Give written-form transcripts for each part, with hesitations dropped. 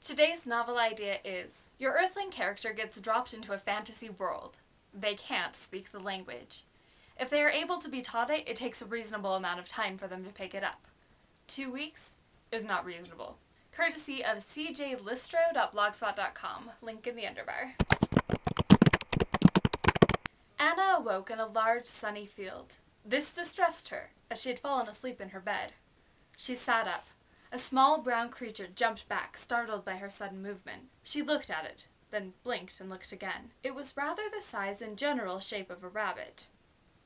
Today's novel idea is, your Earthling character gets dropped into a fantasy world. They can't speak the language. If they are able to be taught it, it takes a reasonable amount of time for them to pick it up. 2 weeks is not reasonable. Courtesy of cjlistro.blogspot.com, link in the underbar. Anna awoke in a large sunny field. This distressed her, as she had fallen asleep in her bed. She sat up. A small brown creature jumped back, startled by her sudden movement. She looked at it, then blinked and looked again. It was rather the size and general shape of a rabbit.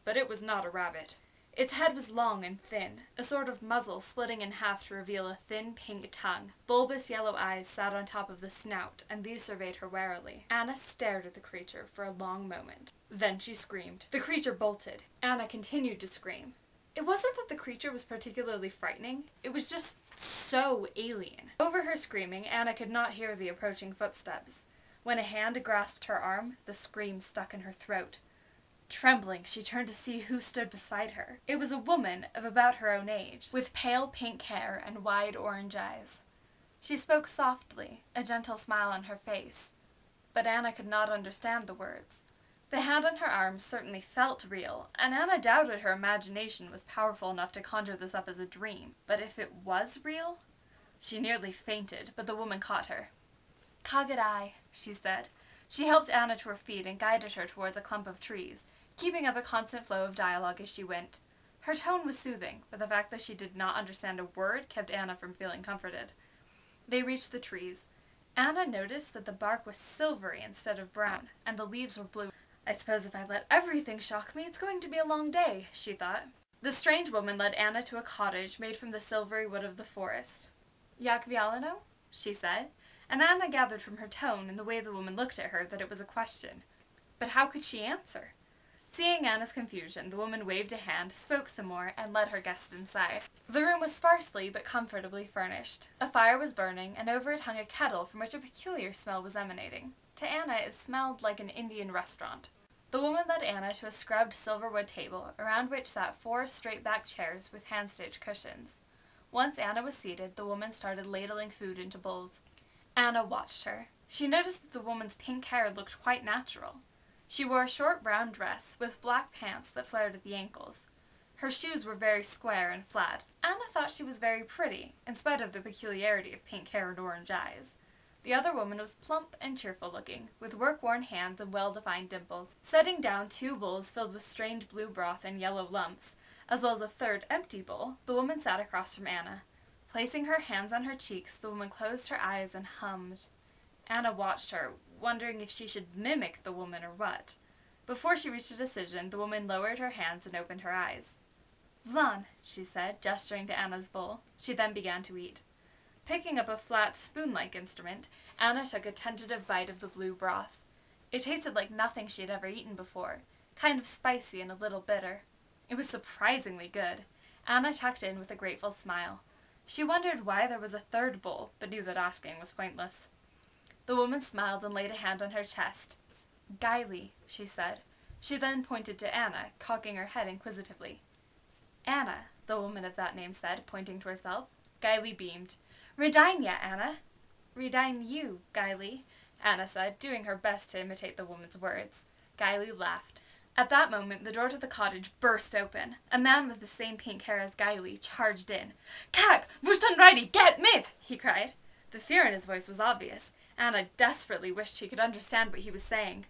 But it was not a rabbit. Its head was long and thin, a sort of muzzle splitting in half to reveal a thin pink tongue. Bulbous yellow eyes sat on top of the snout, and these surveyed her warily. Anna stared at the creature for a long moment. Then she screamed. The creature bolted. Anna continued to scream. It wasn't that the creature was particularly frightening, it was just so alien. Over her screaming, Anna could not hear the approaching footsteps. When a hand grasped her arm, the scream stuck in her throat. Trembling, she turned to see who stood beside her. It was a woman of about her own age, with pale pink hair and wide orange eyes. She spoke softly, a gentle smile on her face, but Anna could not understand the words. The hand on her arm certainly felt real, and Anna doubted her imagination was powerful enough to conjure this up as a dream. But if it was real? She nearly fainted, but the woman caught her. "Kagadai," she said. She helped Anna to her feet and guided her towards a clump of trees, keeping up a constant flow of dialogue as she went. Her tone was soothing, but the fact that she did not understand a word kept Anna from feeling comforted. They reached the trees. Anna noticed that the bark was silvery instead of brown, and the leaves were blue. "I suppose if I let everything shock me, it's going to be a long day," she thought. The strange woman led Anna to a cottage made from the silvery wood of the forest. "Jak Vialino?" she said, and Anna gathered from her tone and the way the woman looked at her that it was a question. But how could she answer? Seeing Anna's confusion, the woman waved a hand, spoke some more, and led her guest inside. The room was sparsely but comfortably furnished. A fire was burning, and over it hung a kettle from which a peculiar smell was emanating. To Anna, it smelled like an Indian restaurant. The woman led Anna to a scrubbed silverwood table, around which sat 4 straight-backed chairs with hand-stitched cushions. Once Anna was seated, the woman started ladling food into bowls. Anna watched her. She noticed that the woman's pink hair looked quite natural. She wore a short brown dress with black pants that flared at the ankles. Her shoes were very square and flat. Anna thought she was very pretty, in spite of the peculiarity of pink hair and orange eyes. The other woman was plump and cheerful-looking, with work-worn hands and well-defined dimples. Setting down 2 bowls filled with strange blue broth and yellow lumps, as well as a third empty bowl, the woman sat across from Anna. Placing her hands on her cheeks, the woman closed her eyes and hummed. Anna watched her, wondering if she should mimic the woman or what. Before she reached a decision, the woman lowered her hands and opened her eyes. "Vlan," she said, gesturing to Anna's bowl. She then began to eat. Picking up a flat, spoon-like instrument, Anna took a tentative bite of the blue broth. It tasted like nothing she had ever eaten before, kind of spicy and a little bitter. It was surprisingly good. Anna tucked in with a grateful smile. She wondered why there was a 3rd bowl, but knew that asking was pointless. The woman smiled and laid a hand on her chest. "Gaili," she said. She then pointed to Anna, cocking her head inquisitively. "Anna," the woman of that name said, pointing to herself. Gaili beamed. "Redainia, Anna." "Redain you, Gaili," Anna said, doing her best to imitate the woman's words. Gaili laughed. At that moment, the door to the cottage burst open. A man with the same pink hair as Gaili charged in. "Kak, Vushtan Ready, get mit!" he cried. The fear in his voice was obvious. Anna desperately wished she could understand what he was saying.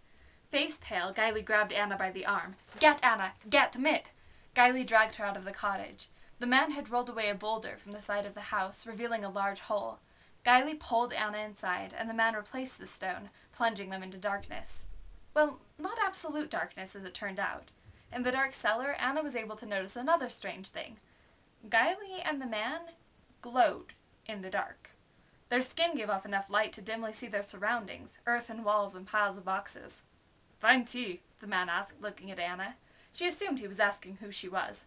Face pale, Gaili grabbed Anna by the arm. "Get, Anna! Get mit!" Gaili dragged her out of the cottage. The man had rolled away a boulder from the side of the house, revealing a large hole. Gaili pulled Anna inside, and the man replaced the stone, plunging them into darkness. Well, not absolute darkness, as it turned out. In the dark cellar, Anna was able to notice another strange thing. Gaili and the man glowed in the dark. Their skin gave off enough light to dimly see their surroundings, earthen walls and piles of boxes. "Fine tea?" the man asked, looking at Anna. She assumed he was asking who she was.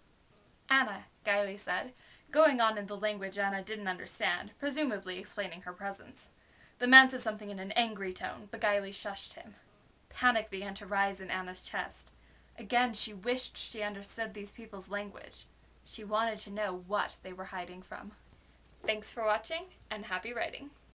"Anna," Gaili said, going on in the language Anna didn't understand, presumably explaining her presence. The man said something in an angry tone, but Gaili shushed him. Panic began to rise in Anna's chest. Again, she wished she understood these people's language. She wanted to know what they were hiding from. Thanks for watching, and happy writing!